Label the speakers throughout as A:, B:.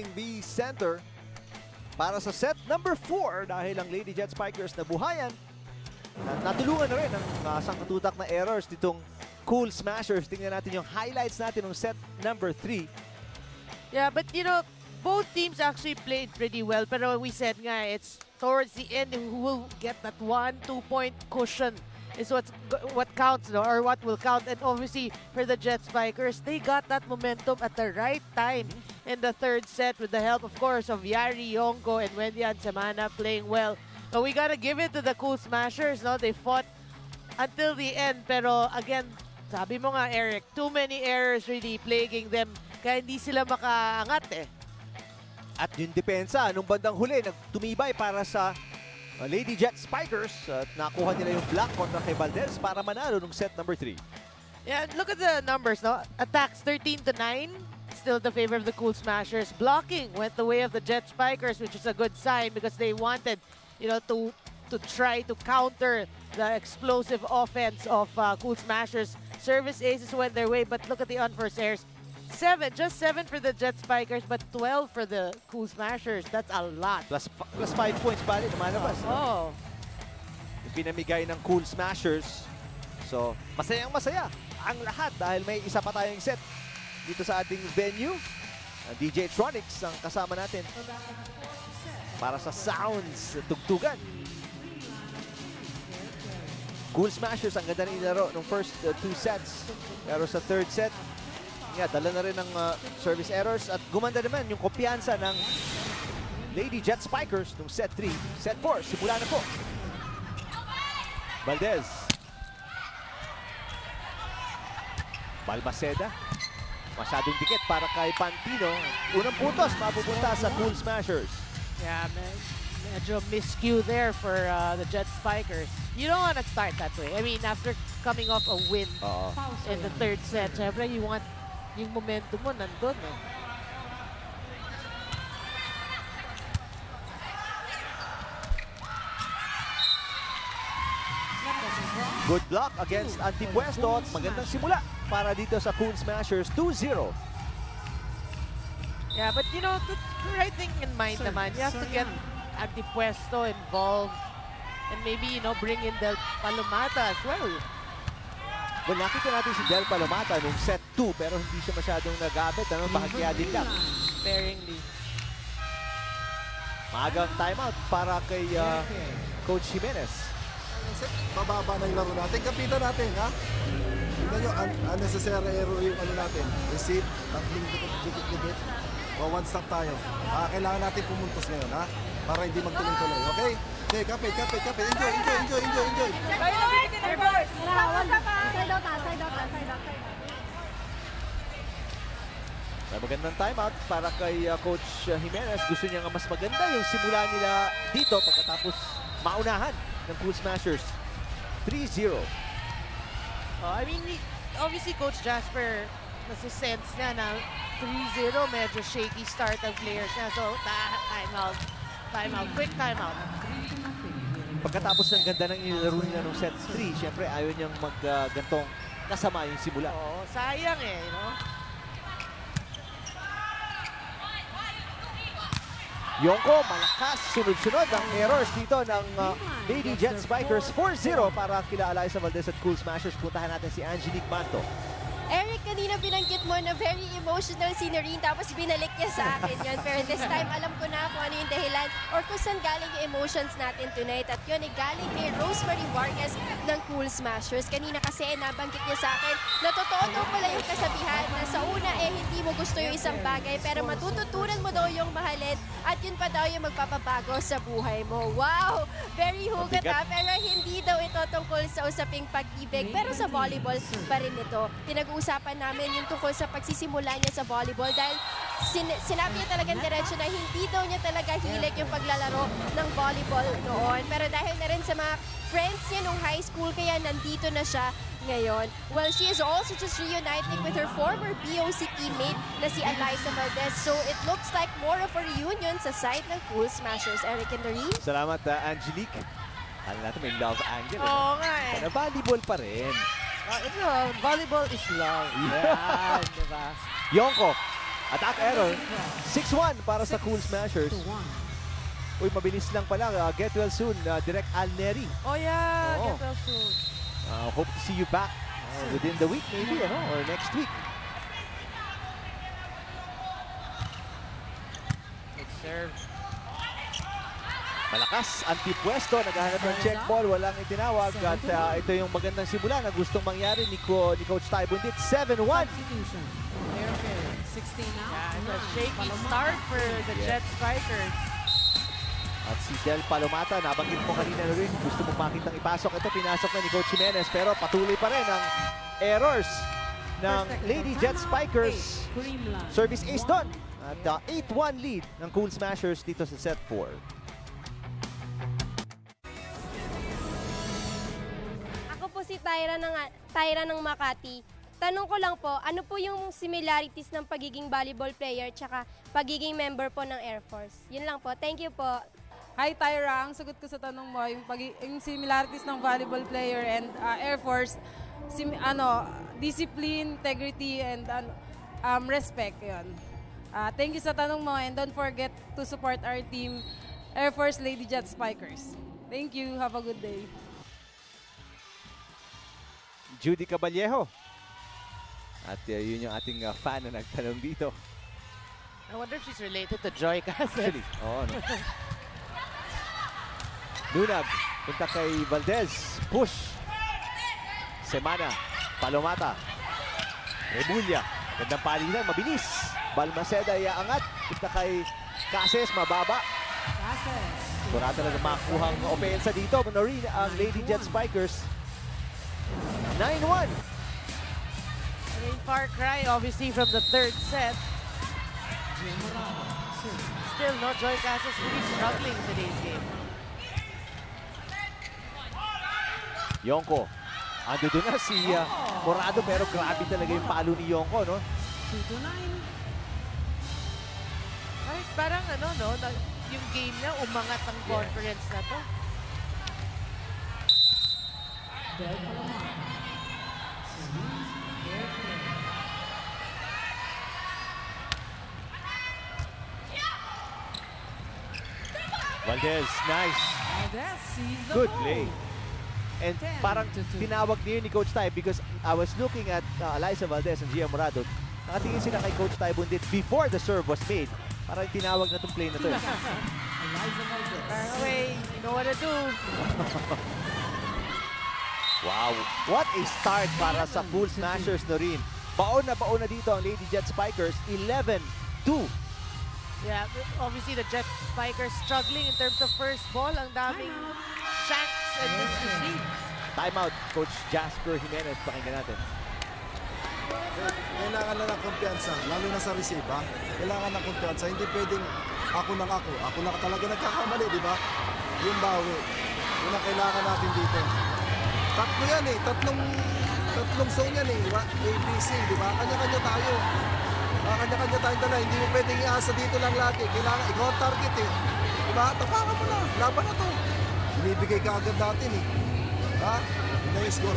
A: B center para sa set number 4 dahil ang Lady Jet Spikers nabuhayan at natulungan na rin ang sangkatutak na errors nitong Cool Smashers. Tingnan natin yung highlights natin ng set number 3.
B: Yeah, but you know, both teams actually played pretty well. Pero we said nga, it's towards the end who will get that 1-2 point cushion is what counts, no? Or what will count. And obviously, for the Jet Spikers, they got that momentum at the right time in the third set with the help, of course, of Yari, Yonko, and Wendy and Samana playing well. But we gotta give it to the Cool Smashers, no? They fought until the end. Pero again, sabi mo nga, Eric, too many errors really plaguing them. Kaya hindi sila makaangat eh.
A: At yung depensa, nung bandang huli, nagtumibay para sa Lady Jet Spikers at nakuha nila yung block kontra kay Valdez para manalo nung set number 3.
B: Yeah, look at the numbers, no? Attacks 13-9, still the favor of the Cool Smashers. Blocking went the way of the Jet Spikers, which is a good sign because they wanted, you know, to try to counter the explosive offense of Cool Smashers. Service aces went their way, but look at the unforced errors. Just 7 for the Jet Spikers, but 12 for the Cool Smashers. That's a lot.
A: Plus 5 points bali, lumalabas.
B: Oh.
A: Yung pinamigay ng Cool Smashers. So, masayang-masaya ang lahat dahil may isa pa tayong set dito sa ating venue. Ang DJ Tronics ang kasama natin para sa sounds, tugtugan. Cool Smashers, ang ganda na inilaro nung first 2 sets. Pero sa third set, dala na rin ng service errors at gumanda naman yung kumpiyansa ng Lady Jet Spikers nung set 3. Set 4, simula na po. Valdez. Balmaceda. Masyadong dikit para kay Pantino. Unang putos, mapupunta sa Cool Smashers.
B: Yeah, man. Medyo miscue there for the Jet Spikers. You don't want to start that way. I mean, after coming off a win in the third set, syempre you want yung momentum mo nandun eh.
A: Good block against Antipuesto. Magandang simula para dito sa Cool Smashers. 2-0.
B: Yeah, but you know, the right thing in mind naman, you have to get Antipuesto involved and maybe, you know, bring in Del Palomata as well.
A: Well, nakita natin si Del Palomata nung set 2 pero hindi siya masyadong nagabit. Bahagya din lang.
B: Sparingly.
A: Maagang timeout para kay Coach Jimenez.
C: Mababa na yung laro natin. Kapitan natin, ha? Tignan nyo, unnecessary error yung ano natin. Receive, tatlong dikit-dikit. One stop tayo. Kailangan natin pumuntos ngayon, ha? Para hindi magtuloy-tuloy, okay? Okay, kapit. Enjoy.
A: Magandang timeout para kay Coach Jimenez. Gusto niya nga mas maganda yung simula nila dito pagkatapos maunahan ng Cool Smashers. 3-0.
B: I mean, obviously Coach Jasper nasi-sense niya na 3-0, medyo shaky start ng players niya. So, timeout, quick timeout.
A: Pagkatapos ng ganda ng inilaro nila ng set 3, syempre ayaw niyang mag-gantong kasama yung simula.
B: Oo, sayang eh, you know?
A: Yonko, malakas, sunod-sunod ang errors dito ng Lady Jet Spikers. 4-0 para kila Alyssa Valdez at Cool Smashers. Puntahan natin si Angelique Manto.
D: Eric, kanina binanggit mo na very emotional si Noreen tapos binalik niya sa akin yun. Pero this time, alam ko na kung ano yung dahilan or kung saan galing yung emotions natin tonight. At yun ay galing kay Rosemary Vargas ng Cool Smashers. Kanina kasi nabanggit niya sa akin na totoo daw pala yung kasabihan na sa una hindi mo gusto yung isang bagay pero matututunan mo daw yung mahalin at yun pa daw yung magpapabago sa buhay mo. Wow! Very hugot ha, pero hindi daw ito tungkol sa usaping pag-ibig. Pero sa volleyball pa rin ito. Pinag-uusapan namin yung tungkol sa pagsisimula niya sa volleyball dahil sinabi niya talagang diretso na hindi daw niya talaga hilig yung paglalaro ng volleyball noon. Pero dahil na rin sa mga friends niya nung high school, kaya nandito na siya ngayon. Well, she is also just reuniting with her former BOC teammate na si Alyssa Valdez. So it looks like more of a reunion sa side ng Cool Smashers. Eric and Noreen.
A: Salamat, Angelique. Alam natin may love angle.
B: Oo nga eh.
A: Pero volleyball pa rin.
B: Volleyball is love. Yan, diba?
A: Yonko, Attack error. 6-1 para sa Cool Smashers. Uy, mabilis lang pala. Get well soon. Direct Alneri.
B: Oh yeah,
A: Oo.
B: get well soon.
A: Hope to see you back within the week maybe, or next week.
B: Good serve.
A: Malakas, antipwesto, naghahanap ng check ball, walang itinawag. At ito yung magandang simula na gustong mangyari ni Coach Ty Bundit. 7-1.
B: Yeah, it's a shaky start for the Jet Strikers.
A: At si Del Palomata, nabanggit mo kanina na rin, gusto mo makitang ipasok. Ito, pinasok na ni Coach Jimenez, pero patuloy pa rin ang errors ng Lady Jet Spikers. Service ace doon. At 8-1 lead ng Cool Smashers dito sa set 4.
D: Ako po si Tyra ng Makati. Tanong ko lang po, ano po yung similarities ng pagiging volleyball player tsaka pagiging member po ng Air Force? Yun lang po. Thank you po.
E: Hi Tyra, ang sagot ko sa tanong mo, yung similarities ng volleyball player and Air Force, discipline, integrity, and respect. Yun. Thank you sa tanong mo, and don't forget to support our team, Air Force Lady Jet Spikers. Thank you. Have a good day.
A: Judy Caballejo. At yun yung ating fan na nagtanong dito.
B: I wonder if she's related to Joy Casas.
A: Actually, oo. No? Lunag, punta kay Valdez. Push. Semana. Palomata. Rebulla. Gandang palitan, mabilis. Balmaceda, iaangat. Punta kay Cases, mababa. Wala talaga makakuhang opensa dito. Manorin ang Lady Jet Spikers. 9-1.
B: I mean, far cry, obviously, from the third set. Still, no, Joy Casas really struggling in today's game.
A: Yonko. Ando doon na si Morado, pero grabe talaga yung palo ni Yonko, no?
B: Ay, parang yung game na umangat ang conference na to.
A: Valdez, nice. Good play. And parang tinawag niyo ni Coach Ty because I was looking at Eliza Valdez and Gia Morado. Nakatingin sila kay Coach Ty Bundit before the serve was made. Parang tinawag na itong play na to.
B: Away, you know what to do.
A: Wow, what a start para sa Cool Smashers na rin. Baon na dito ang Lady Jet Spikers, 11-2.
B: Yeah, obviously the Jet Spikers struggling in terms of first ball. Ang daming shanks and misreceived.
A: Timeout, Coach Jasper Jimenez. Pakinggan natin.
C: Kailangan na ng kumpiyansa, lalo na sa receive, ha? Kailangan ng kumpiyansa. Hindi pwedeng ako lang ako. Ako lang talaga nagkakamali, di ba? Yung bawi. Yun ang kailangan natin dito. Tatlo yan eh. Tatlong zone yan eh. ABC, di ba? Kanya-kanya tayo. Kanya-kanya tayong dala. Hindi mo pwedeng iasa dito lang lagi. Kailangan, ikaw ang target eh. Di ba? Tapakan mo na. Laban na to. Binibigay ka agad natin eh. Ha? Hindi yung score,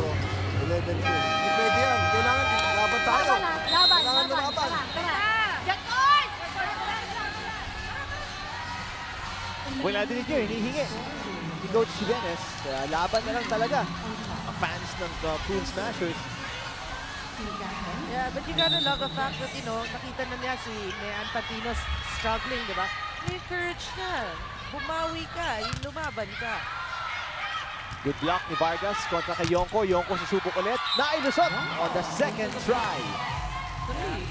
C: 11-2. Hindi pwede yan. Kailangan, laban tayo. Kailangan lumaban.
A: Wala din niyo, hinihingi ni Coach Jimenez. Laban na lang talaga ang fans ng Cool Smashers.
B: Yeah, but you gotta love the fact that, nakita na niya si Nean Pantino struggling, di ba? Encourage na. Bumawi ka, yung lumaban ka.
A: Good block ni Vargas kontra kay Yonko. Yonko susubok ulit. Nailusot on the second try.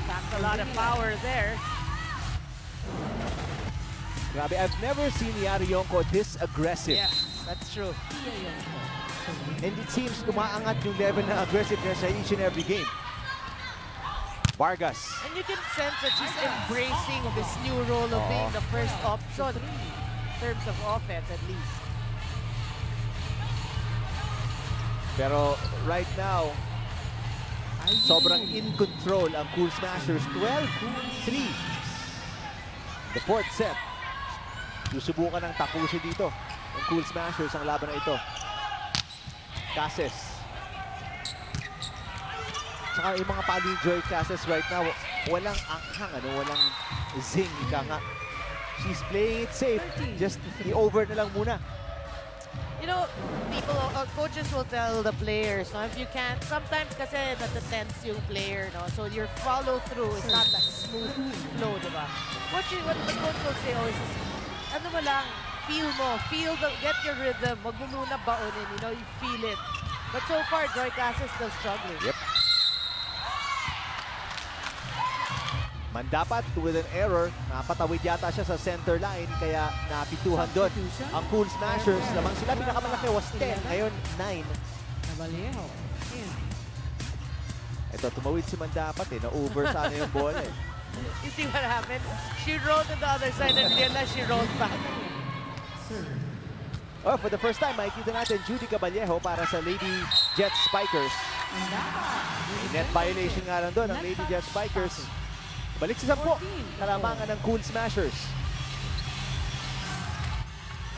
B: Packed a lot of power there.
A: Grabe, I've never seen Yari Yonko this aggressive.
B: Yeah, that's true.
A: And it seems umaangat yung level ng aggressiveness sa each and every game. Vargas.
B: And you can sense that she's embracing this new role of being the first option in terms of offense, at least.
A: Pero right now, sobrang in control ang Cool Smashers. 12-3. The fourth set. Susubukan ng tapusin dito ang Cool Smashers ang laban na ito. Cases. Saka yung mga pali Joy Cases right now, walang anghang, walang zing, ika nga. She's playing it safe. Just i-over na lang muna.
B: You know, people, coaches will tell the players, no, if you can't, sometimes kasi natatense yung player, no, so your follow-through is not that smooth flow, diba? What the coach will say always is, ano mo lang, get your rhythm, wag mo muna baonin, you know, you feel it. But so far, Joy Casa is still struggling.
A: Yep. Mandapat with an error, napatawid yata siya sa center line kaya napituhan doon. Ang Cool Smashers, lamang sila pinakamalaki was 10, ngayon 9. Ito, tumawid si Mandapat na-over sana yung bola eh.
B: You see what happened? She rolled to the other side and realized she rolled back.
A: Oh, for the first time, makikita natin Judy Caballejo para sa Lady Jet Spikers. Net violation nga lang doon ang Lady Jet Spikers. Balik sa 10, kalamangan ng Cool Smashers.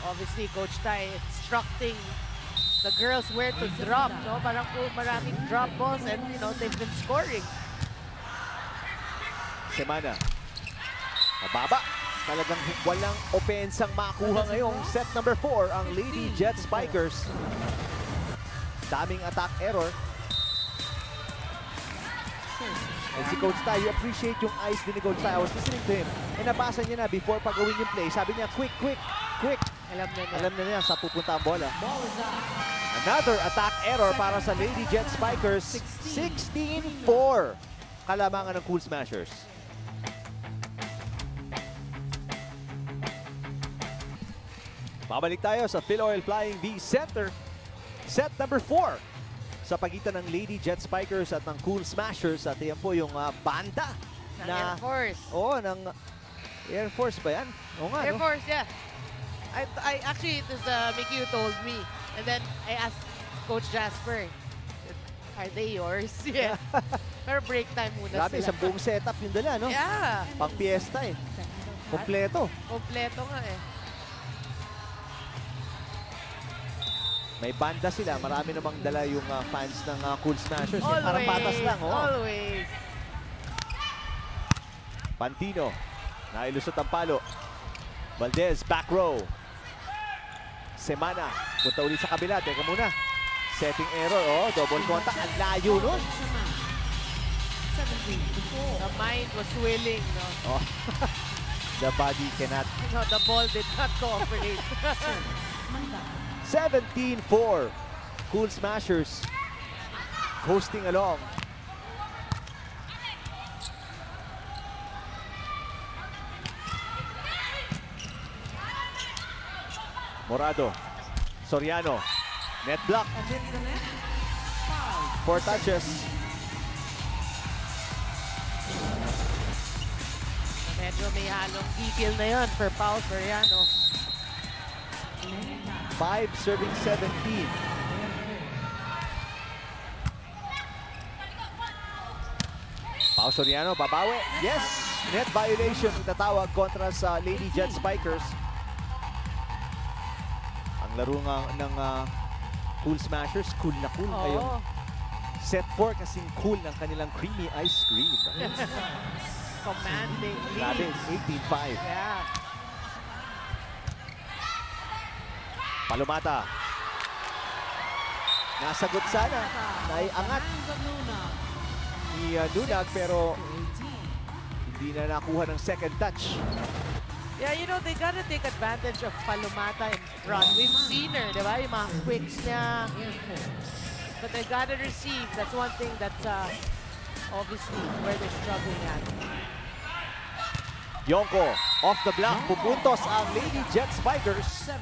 B: Obviously, Coach Tai instructing the girls where to drop, no? Parang maraming drop balls and, you know, they've been scoring.
A: Semana. Mababa. Talagang walang opensang makuha ngayong set number 4 ang Lady Jet Spikers. Daming attack error. And si Coach Tai, you appreciate yung eyes din ni Coach Tai. I was listening to him. And nabasa niya na before pag-gawin yung play. Sabi niya, quick. Alam na niya sa pupunta ang bola. Another attack error para sa Lady Jet Spikers. 16-4. Kalamangan ng Cool Smashers. Babalik tayo sa Philoil Flying V Center. Set number 4. Sa pagitan ng Lady Jet Spikers at ng Cool Smashers. At yan po yung banda
B: Ng Air Force.
A: Oo, ng Air Force ba yan? Oo nga,
B: Air
A: no?
B: Force, yeah. I actually, it was Mickey who told me. And then I asked Coach Jasper, are they yours? Yeah. Pero break time muna
A: Grabe,
B: sila.
A: isang buong setup yung dala, no?
B: Yeah.
A: Pang fiesta eh. Kompleto.
B: Kompleto nga eh.
A: May banda sila. Marami namang dala yung fans ng Cool Smashers.
B: Always.
A: Parang patas lang, oh.
B: Always.
A: Pantino. Nailusot ang palo. Valdez, back row. Semana. Punta ulit sa kabila. Teka muna. Setting error. Oh, double contact. Ang layo nun.
B: The mind was willing, no?
A: Oh. The body cannot.
B: No, the ball did not cooperate.
A: 17-4. Cool Smashers coasting along. Morado. Soriano. Net block. 4 touches.
B: Medyo may halong gigil na yun for Paul Soriano.
A: 5 serving 17. Pao Soriano, babawi. Yes! Net violation ang tatawag kontra sa Lady Jet Spikers. Ang laro nga ng Cool Smashers, cool na cool ngayong set 4 kasing cool ng kanilang creamy ice cream.
B: Commanding
A: Grabe,
B: lead.
A: 18-5.
B: Yeah.
A: Palumata. Nasagot sana. Naiangat ni Nunag pero hindi na nakuha ng second touch.
B: Yeah, you know, they gotta take advantage of Palumata in front. We've seen her, di ba? Yung mga quicks niya. But they gotta receive. That's one thing that's obviously where they're struggling at.
A: Yonko, off the block. Pupuntos ang Lady Jet Spikers.
E: 7-18.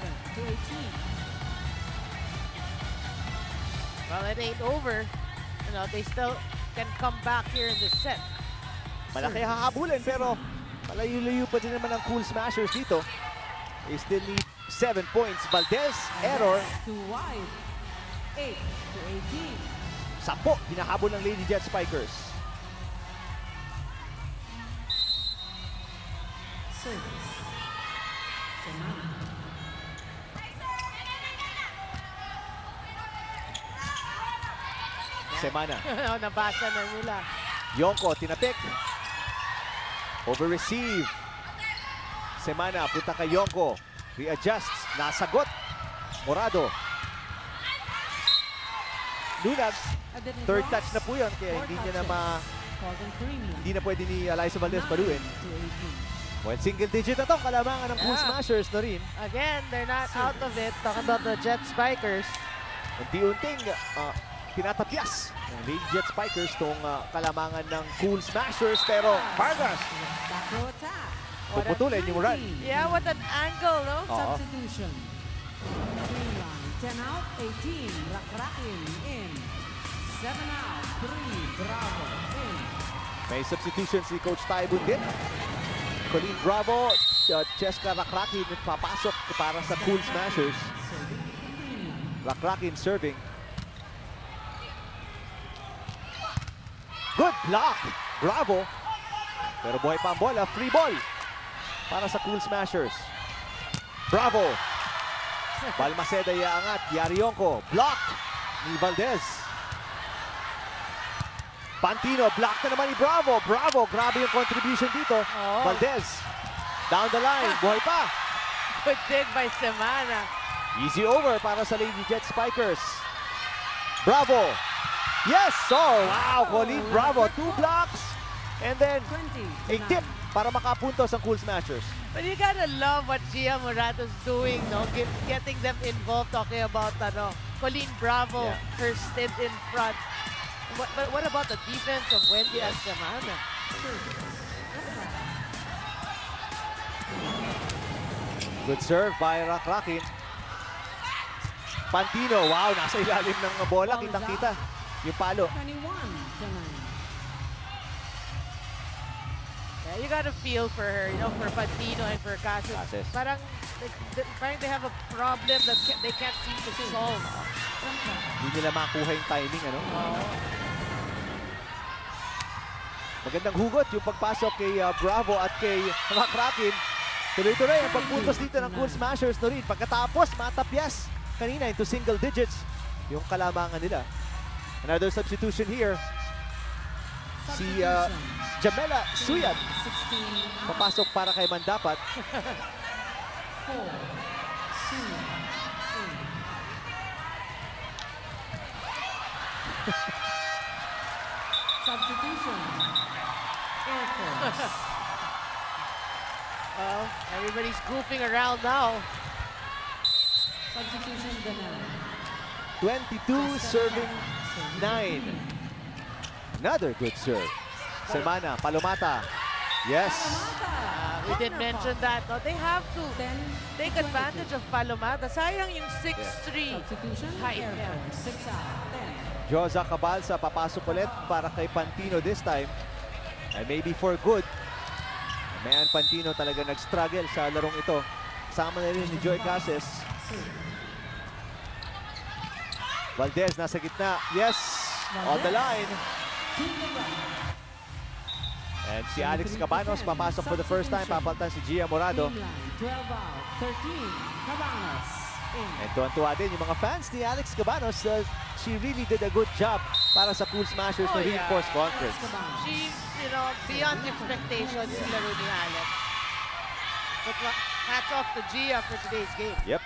B: Well, it ain't over. You know, they still can come back here in the set.
A: Malaki hahabulin pero malayo-layo pa din naman ang Cool Smashers dito. They still need 7 points. Valdez, error.
E: Too wide. 8-18.
A: 10, hinahabol ng Lady Jet Spikers.
E: Service.
A: Semana.
B: Nabasa na nila.
A: Yonko, tinapik. Over-receive. Semana, punta kay Yonko. Readjusts. Nasagot. Morado. Lunag. Third touch na po yun. Kaya hindi niya na hindi na pwede ni Alyssa Valdez paluin. Well, single digit na itong kalamangan ng Cool Smashers na rin.
B: Again, they're not out of it. Talking about the Jet Spikers.
A: Unti-unting tinatapyas ng Lady Jet Spikers itong kalamangan ng Cool Smashers. Pero Vargas, puputulin yung run.
B: Yeah, what an angle, no?
A: Oo.
F: Substitution. 10 out, 18. Rakrakin in. 7 out, 3. Bravo in.
A: May substitution si Coach Taibun din. Colleen Bravo, Cheska Rakrakin papasok para sa Cool Smashers. Rakrakin serving. Good block. Bravo. Pero buhay pa ang bola. Free ball para sa Cool Smashers. Bravo. Balmaceda iaangat. Yarionko. Block ni Valdez. Pantino, block na naman ni Bravo. Bravo, grabe yung contribution dito.
B: Oh.
A: Valdez, down the line, buhay pa.
B: Good dig by Semana.
A: Easy over para sa Lady Jet Spikers. Bravo. Yes, oh, wow, Colleen Bravo, 2 blocks. And then, a tip para makapuntos ang Cool Smashers.
B: But you gotta love what Gia Morato's doing, no? Getting them involved, talking about Colleen Bravo, her stint in front. But what about the defense of Wendy and Semana?
A: Good serve by Rakrakin. Pantino, wow, nasa ilalim ng bola, kitang-kita yung palo.
F: 21 to 9.
B: Yeah, you gotta feel for her, for Pantino and for Cases. Parang they have a problem that they can't seem to solve.
A: Hindi nila makuha yung timing, ano? Magandang hugot yung pagpasok kay Bravo at kay Rakrakin. Tuloy-tuloy ang pagpuntos dito ng Cool Smashers na rin. Pagkatapos, matapyas kanina into single digits yung kalamangan nila. Another substitution here. Si Jamela Suyat. Papasok para kay Mandapat.
F: 4, 2, Substitution. Air Force.
B: Well, everybody's goofing around now.
F: Substitution Danel.
A: 22 serving 9. Another good serve. Semana, Palomata. Yes.
B: We did mention that. No? They have to take advantage of Palomata. Sayang yung 6'3"
F: Substitution.
B: height.
F: Air
B: Yeah.
F: Force. 6 out. 10.
A: Joza Cabalsa papasok ulit para kay Pantino this time. And maybe for good. Mayan Pantino talaga nag-struggle sa larong ito. Kasama na rin ni Joy Cases. Valdez nasa gitna. Yes! On the line. And si Alex Cabanos papasok for the first time. Papalitan si Gia Morado.
F: 12 out. 13. Cabanos. In.
A: And tuwan-tuwa din yung mga fans ni Alex Cabanos. She really did a good job para sa Cool Smashers na reinforced conference.
B: She's, beyond expectations in laro ni Alex. But hats off to Gia for today's game.
A: Yep.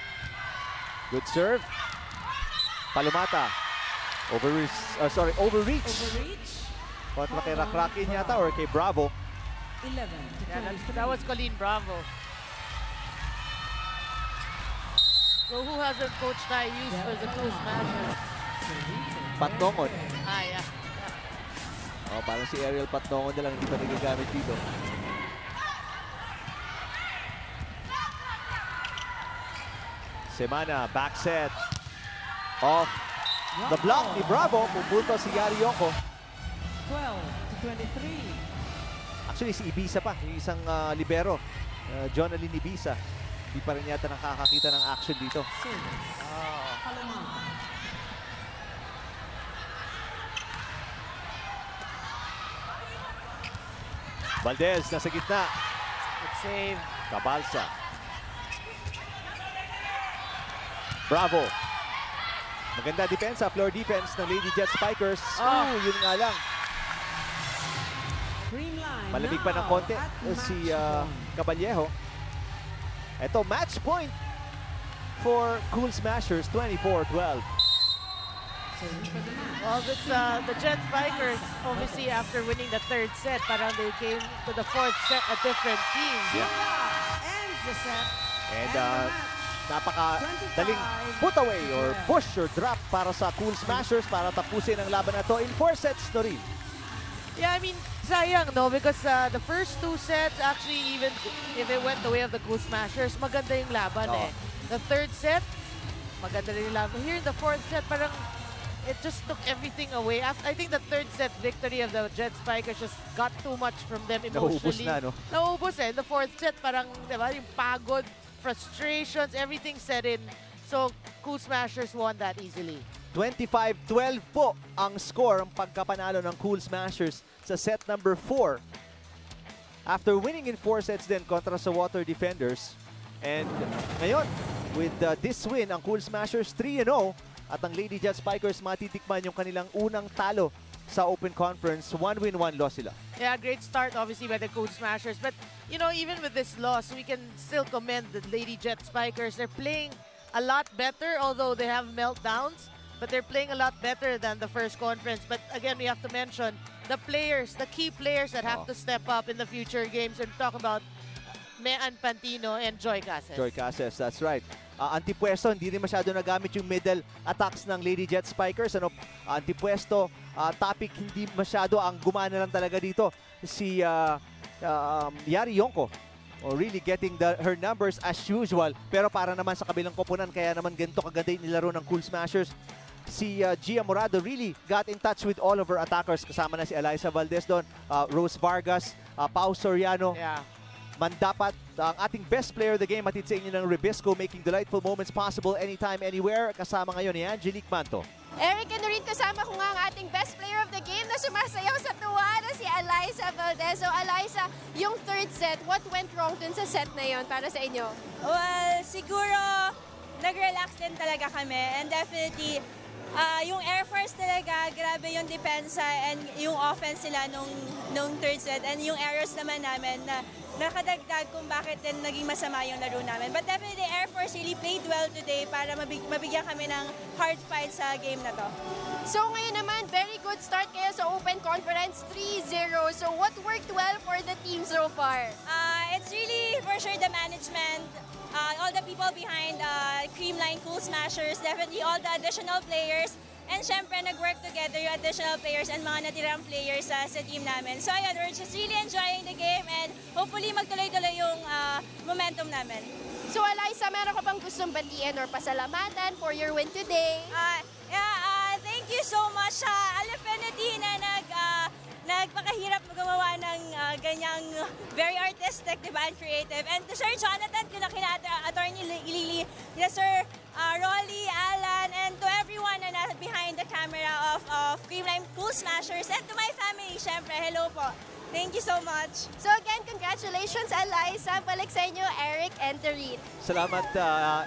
A: Good serve. Palomata. Overreach.
F: Overreach.
A: Kontra kay Rakrakin yata or kay Bravo.
F: 11 to
B: Yeah,
F: 23.
B: that was Colleen Bravo. So who hasn't Coach Tai used for the Cool Smashers?
A: Patnongon.
B: Yeah.
A: Oh, parang si Ariel Patnongon na lang hindi pa nagagamit dito. Semana, back set. Off the block ni Bravo. Pupunto si Yari Yoko.
F: 12 to 23.
A: Actually, si Ibiza pa. Yung isang libero. Jonalyn Ibiza. Di pa rin yata nakakakita ng action dito.
F: Service. Palomata.
A: Valdez nasa gitna.
B: Good save.
A: Cabalsa. Bravo. Maganda depensa, floor defense ng Lady Jet Spikers. Yun nga lang.
F: Green line.
A: Malamig pa ng konti si Caballejo. Ito, match point for Cool Smashers, 24-12.
B: Well, it's the Jet Spikers, obviously, after winning the third set, parang they came to the fourth set a different team.
F: Ends the set.
A: And napaka-daling put away or push or drop para sa Cool Smashers para tapusin ang laban na to in 4 sets, Noreen.
B: Yeah, I mean, sayang, no? Because the first 2 sets, actually, even if it went the way of the Cool Smashers, maganda yung laban
A: Oo.
B: The third set, maganda rin yung laban. Here in the fourth set, parang it just took everything away. I think the third set victory of the Jet Spikers just got too much from them emotionally.
A: Naubos na, no?
B: Naubos in the fourth set, parang, diba, yung pagod, frustrations, everything set in. So, Cool Smashers won that easily.
A: 25-12 po ang score, ang pagkapanalo ng Cool Smashers sa set number 4. After winning in 4 sets din kontra sa Water Defenders. And ngayon, with this win, ang Cool Smashers 3-0 at ang Lady Jet Spikers matitikman yung kanilang unang talo sa Open Conference. 1 win, 1 loss sila.
B: Yeah, great start obviously by the Cool Smashers. But, you know, even with this loss, we can still commend the Lady Jet Spikers. They're playing a lot better, although they have meltdowns. But they're playing a lot better than the first conference. But again, we have to mention the players, the key players that have to step up in the future games. And talk about Mean Pantino and Joy Cases.
A: Joy Cases, that's right. Antipwesto, hindi rin masyado nagamit yung middle attacks ng Lady Jet Spikers. Antipwesto, topic, hindi masyado. Ang gumana lang talaga dito si Yari Yonko. Really getting her numbers as usual. Pero para naman sa kabilang koponan, kaya naman ganito kaganda yung nilaro ng Cool Smashers. Si Gia Morado really got in touch with all of her attackers. Kasama na si Eliza Valdez doon, Rose Vargas, Pau Soriano.
B: Yeah.
A: Mandapat, ang ating best player of the game, atid sa inyo ng Ribisco, making delightful moments possible anytime, anywhere. Kasama ngayon ni Angelique Manto.
D: Eric and Noreen, kasama ko nga ang ating best player of the game na sumasayaw sa tuwa na si Eliza Valdez. So Eliza, yung third set, what went wrong dun sa set na yon para sa inyo?
G: Well, siguro nag-relax din talaga kami and definitely yung Air Force talaga, grabe yung depensa and yung offense nila nung third set and yung errors naman namin na nakadagdag kung bakit din naging masama yung laro namin. But definitely Air Force really played well today para mabigyan kami ng hard fight sa game na to.
D: So ngayon naman, very good start kayo sa Open Conference 3-0. So what worked well for the team so far?
G: It's really for sure the management, all the people behind Creamline Cool Smashers, definitely all the additional players, and syempre nag-work together yung additional players and mga natirang players sa team namin. So ayun, we're just really enjoying the game and hopefully magtuloy-tuloy yung momentum namin.
D: So Eliza, meron ka bang gustong batiin or pasalamatan for your win today?
G: Thank you so much sa Alifinity na nagpakahirap gumawa ng ganyang very artistic, diba, and creative. And to Sir Jonathan, kina Attorney Lily, yes Sir Rolly, Alan, and to everyone na behind the camera of Creamline Cool Smashers, and to my family, syempre, hello po. Thank you so much.
D: So again, congratulations Eliza. Balik sa inyo, Eric and Doreen.
A: Salamat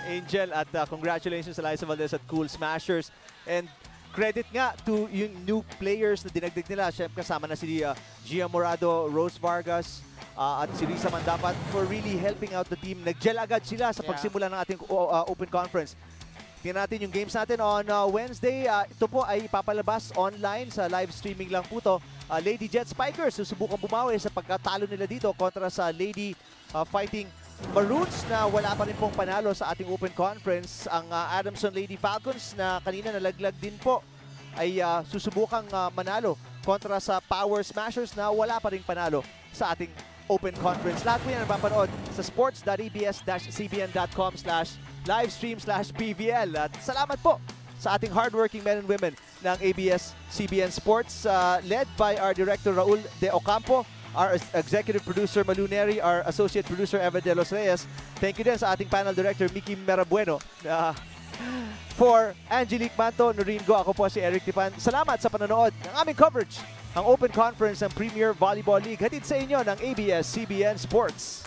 A: Angel at congratulations Eliza Valdez at Cool Smashers. And credit nga to yung new players na dinagdag nila. Siyempre kasama na si Gia Morado, Rose Vargas, at si Risa Mandapat for really helping out the team. Nag-gel agad sila sa pagsimula ng ating Open Conference. Tingnan natin yung games natin on Wednesday. Ito po ay ipapalabas online sa live streaming lang po to. Lady Jet Spikers susubukan bumawi sa pagkatalo nila dito kontra sa Lady Fighting Maroons na wala pa rin pong panalo sa ating Open Conference. Ang Adamson Lady Falcons na kanina nalaglag din po ay susubukang manalo kontra sa Power Smashers na wala pa rin panalo sa ating Open Conference. Lahat po yan napapanood sa sports.abs-cbn.com/livestream/pvl. At salamat po sa ating hardworking men and women ng ABS-CBN Sports led by our Director Raul De Ocampo, our Executive Producer Malu Neri, our Associate Producer Eva De Los Reyes. Thank you din sa ating Panel Director Mickey Merabueno. For Angelique Manto, Noreen Go, ako po si Eric Tipan. Salamat sa panonood ng aming coverage ang Open Conference ng Premier Volleyball League. Hatid sa inyo ng ABS-CBN Sports.